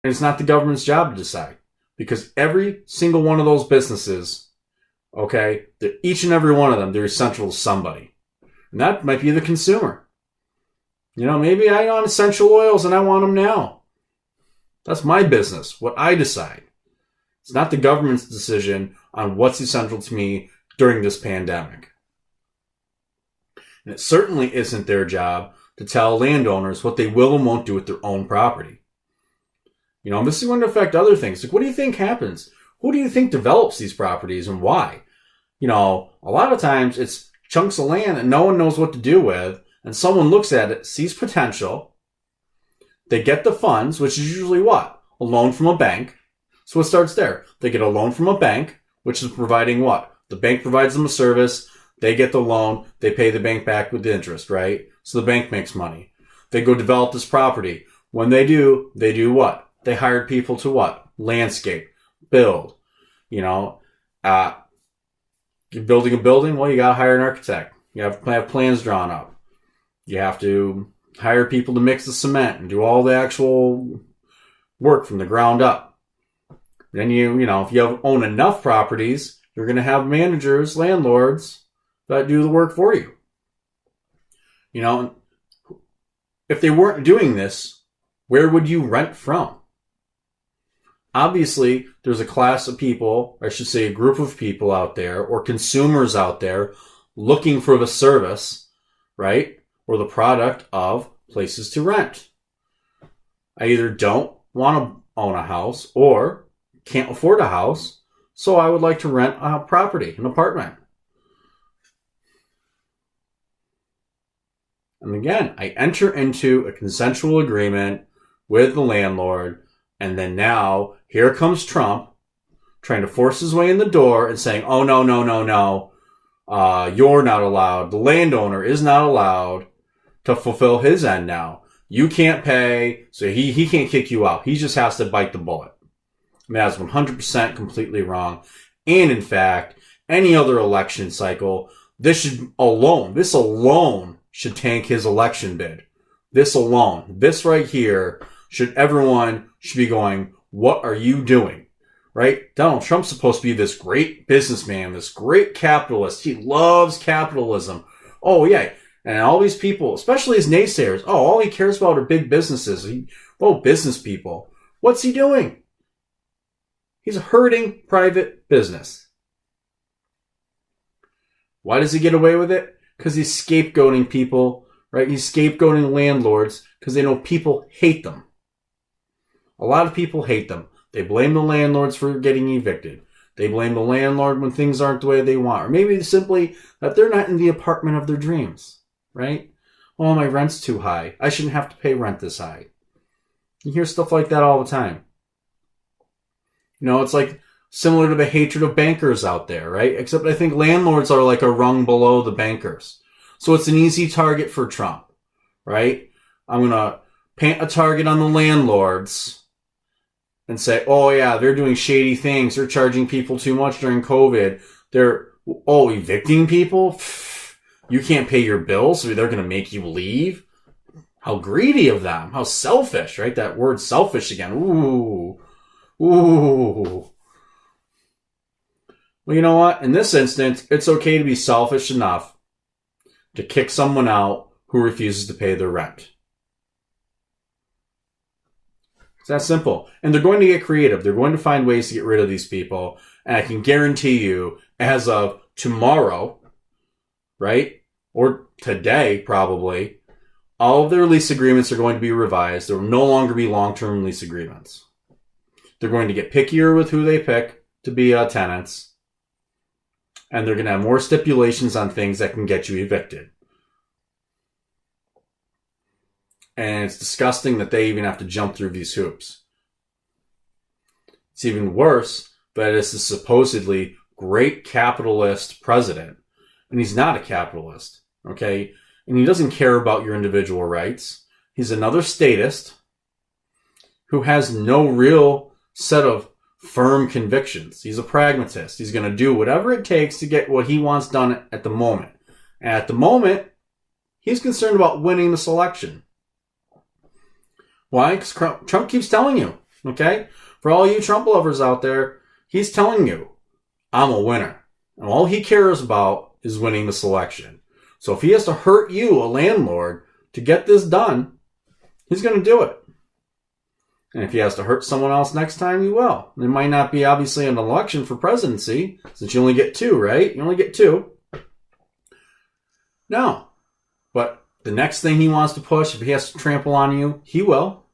And it's not the government's job to decide, because every single one of those businesses, okay, each and every one of them, they're essential to somebody. And that might be the consumer. Maybe I want essential oils and I want them now. That's my business, what I decide. It's not the government's decision on what's essential to me during this pandemic. And it certainly isn't their job to tell landowners what they will and won't do with their own property. This is going to affect other things. Like, what do you think happens? Who do you think develops these properties and why? A lot of times it's chunks of land that no one knows what to do with, and someone looks at it, sees potential. They get the funds, which is usually what? A loan from a bank. So it starts there. They get a loan from a bank, which is providing what? The bank provides them a service. They get the loan. They pay the bank back with interest, right? So the bank makes money. They go develop this property. When they do what? They hired people to what? Landscape, build. You're building a building. Well, you got to hire an architect. You have to have plans drawn up. You have to hire people to mix the cement and do all the actual work from the ground up. Then if you own enough properties, you're going to have managers, landlords that do the work for you. If they weren't doing this, where would you rent from? Obviously, there's a class of people, or I should say a group of people out there, or consumers out there, looking for the service, right? Or the product of places to rent. I either don't want to own a house or can't afford a house, so I would like to rent a property, an apartment. And again, I enter into a consensual agreement with the landlord, and then now here comes Trump trying to force his way in the door and saying, oh, no, you're not allowed. The landowner is not allowed to fulfill his end now. You can't pay, so he can't kick you out. He just has to bite the bullet. That's 100% completely wrong. And in fact, any other election cycle, this alone should tank his election bid. This right here, everyone should be going, what are you doing? Right? Donald Trump's supposed to be this great businessman, this great capitalist. He loves capitalism. Oh, yeah. And all these people, especially his naysayers, all he cares about are big businesses. Business people. What's he doing? He's hurting private business. Why does he get away with it? Because he's scapegoating people, right? He's scapegoating landlords because they know people hate them. A lot of people hate them. They blame the landlords for getting evicted. They blame the landlord when things aren't the way they want. Or maybe simply that they're not in the apartment of their dreams, right? Oh, my rent's too high. I shouldn't have to pay rent this high. You hear stuff like that all the time. It's like similar to the hatred of bankers out there, right? Except I think landlords are like a rung below the bankers. So it's an easy target for Trump, right? I'm going to paint a target on the landlords and say, oh yeah, they're doing shady things. They're charging people too much during COVID. They're, evicting people? You can't pay your bills, so they're going to make you leave? How greedy of them. How selfish, right? That word selfish again. Ooh. Well, you know what? In this instance, it's okay to be selfish enough to kick someone out who refuses to pay their rent. It's that simple. And they're going to get creative. They're going to find ways to get rid of these people. And I can guarantee you, as of tomorrow, right? Or today, probably, all of their lease agreements are going to be revised. There will no longer be long-term lease agreements. They're going to get pickier with who they pick to be tenants. And they're going to have more stipulations on things that can get you evicted. And it's disgusting that they even have to jump through these hoops. It's even worse that it's a supposedly great capitalist president. And he's not a capitalist, okay? And he doesn't care about your individual rights. He's another statist who has no real set of firm convictions. He's a pragmatist. He's going to do whatever it takes to get what he wants done at the moment. And at the moment, he's concerned about winning this election. Why? Because Trump keeps telling you, Okay? For all you Trump lovers out there, he's telling you, I'm a winner. And all he cares about is winning this election. So if he has to hurt you, a landlord, to get this done, he's going to do it. And if he has to hurt someone else next time, he will. There might not be, obviously, an election for presidency, since you only get 2, right? You only get 2. No. But the next thing he wants to push, if he has to trample on you, he will.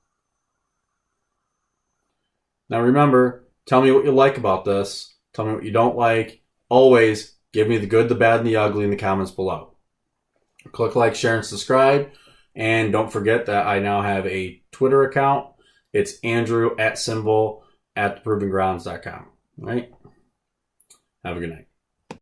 Now remember, tell me what you like about this. Tell me what you don't like. Always give me the good, the bad, and the ugly in the comments below. Click like, share, and subscribe. And don't forget that I now have a Twitter account. It's Andrew @ @theprovengrounds.com. All right? Have a good night.